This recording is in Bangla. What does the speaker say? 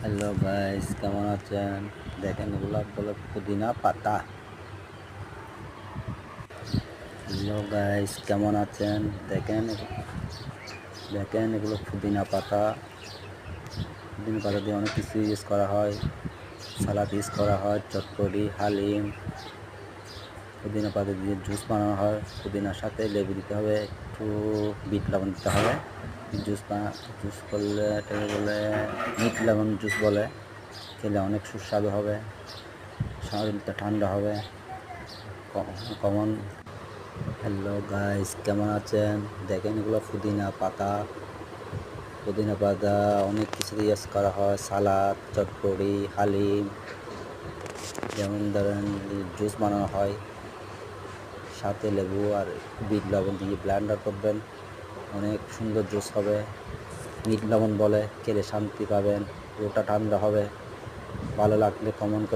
হ্যালো গাইস, কেমন আছেন? দেখেন এগুলো বলে পুদিনা পাতা। হ্যালো গাইস, কেমন আছেন? দেখেন দেখেন এগুলো পুদিনা পাতা। পুদিনা পাতা দিয়ে অনেক কিছু ইউজ করা হয়, সালাদ ইউজ করা হয়, চটপটি, হালিম। পুদিনা পাতা দিয়ে জুস বানানো হয়। পুদিনার সাথে লেবু দিতে হবে, একটু বিট লবণ দিতে হবে। জুস করলে এটাকে বলে মিট লেমন জুস বলে। খেলে অনেক সুস্বাদু হবে, শরীরটা ঠান্ডা হবে। কমন। হ্যালো গাইস, কেমন আছেন? দেখেন এগুলো পুদিনা পাতা অনেক কিছু ইউজ করা হয়, সালাদ, চটপটি, হালিম। যেমন ধরেন জুস বানানো হয়, সাথে লেবু আর বিট লবণ দিয়ে ব্লেন্ডার করবেন, অনেক সুন্দর জুস হবে। মিট লবণ বলে, খেলে শান্তি পাবেন, পুরোটা ঠান্ডা হবে। ভালো লাগলে কমেন্ট করে